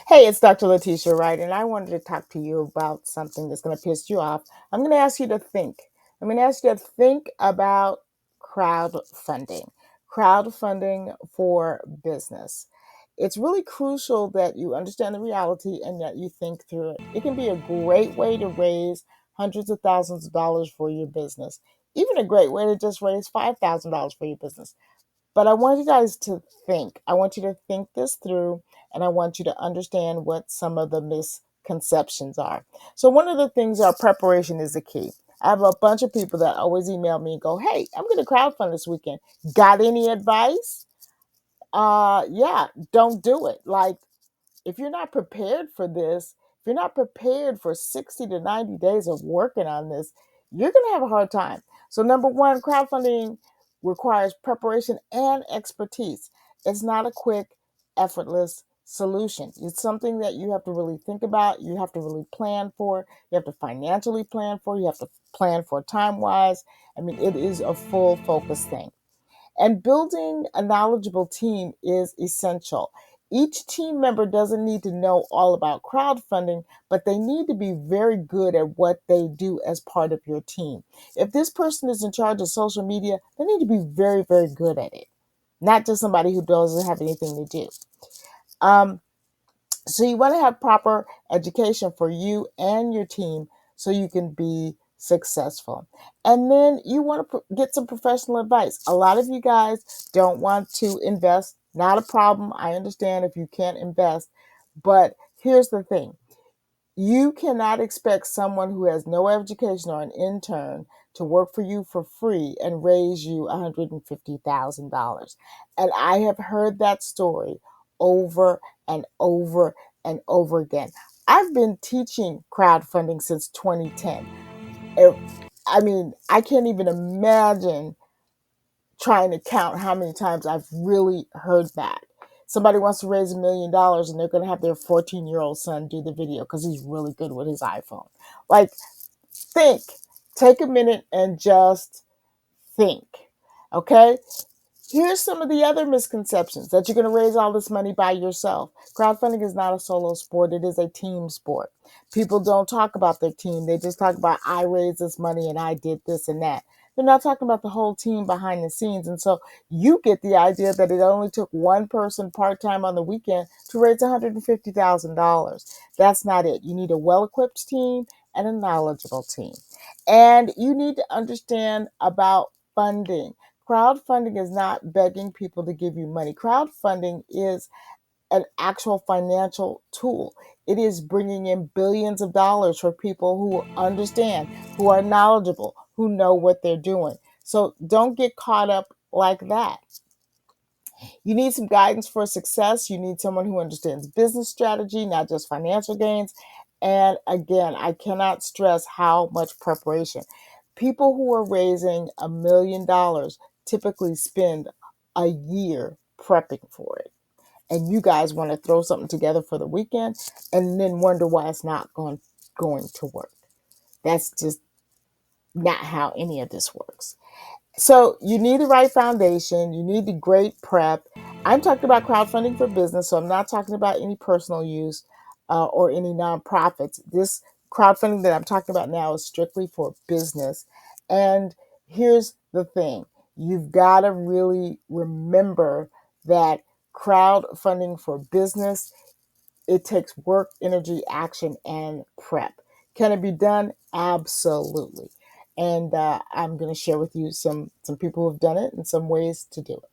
Hey, it's Dr. Letitia Wright, and I wanted to talk to you about something that's going to piss you off. I'm going to ask you to think. I'm going to ask you to think about crowdfunding, crowdfunding for business. It's really crucial that you understand the reality and that you think through it. It can be a great way to raise hundreds of thousands of dollars for your business, even a great way to just raise $5,000 for your business. But I want you guys to think. I want you to think this through and I want you to understand what some of the misconceptions are. So, one of the things our preparation is the key. I have a bunch of people that always email me and go, "Hey, I'm going to crowdfund this weekend. Got any advice?" Yeah, don't do it. Like, if you're not prepared for this, if you're not prepared for 60 to 90 days of working on this, you're going to have a hard time. So, number one, crowdfunding requires preparation and expertise. It's not a quick, effortless solution. It's something that you have to really think about. You have to really plan for. You have to financially plan for. You have to plan for time wise. I mean, it is a full focus thing. And building a knowledgeable team is essential. Each team member doesn't need to know all about crowdfunding, but they need to be very good at what they do as part of your team. If this person is in charge of social media, they need to be very, very good at it, not just somebody who doesn't have anything to do. Um, so you want to have proper education for you and your team so you can be successful. And then you want to get some professional advice. A lot of you guys don't want to invest. Not a problem. I understand if you can't invest. But here's the thing. You cannot expect someone who has no education or an intern to work for you for free and raise you $150,000. And I have heard that story over and over and over again. I've been teaching crowdfunding since 2010. I mean, I can't even imagine trying to count how many times I've really heard that. Somebody wants to raise $1 million and they're going to have their 14-year-old son do the video because he's really good with his iPhone. Like, think, take a minute and just think. Okay? Here's some of the other misconceptions that you're going to raise all this money by yourself. Crowdfunding is not a solo sport, it is a team sport. People don't talk about their team, they just talk about, I raised this money and I did this and that. They're not talking about the whole team behind the scenes. And so you get the idea that it only took one person part time on the weekend to raise $150,000. That's not it. You need a well equipped team and a knowledgeable team. And you need to understand about funding. Crowdfunding is not begging people to give you money. Crowdfunding is an actual financial tool. It is bringing in billions of dollars for people who understand, who are knowledgeable, who know what they're doing. So don't get caught up like that. You need some guidance for success. You need someone who understands business strategy, not just financial gains. And again, I cannot stress how much preparation. People who are raising $1 million typically spend a year prepping for it. And you guys want to throw something together for the weekend and then wonder why it's not going to work. That's just not how any of this works. So you need the right foundation. You need the great prep. I'm talking about crowdfunding for business, so I'm not talking about any personal use or any nonprofits. This crowdfunding that I'm talking about now is strictly for business. And here's the thing. You've got to really remember that crowdfunding for business, it takes work, energy, action, and prep. Can it be done? Absolutely. And I'm going to share with you some people who have done it and some ways to do it.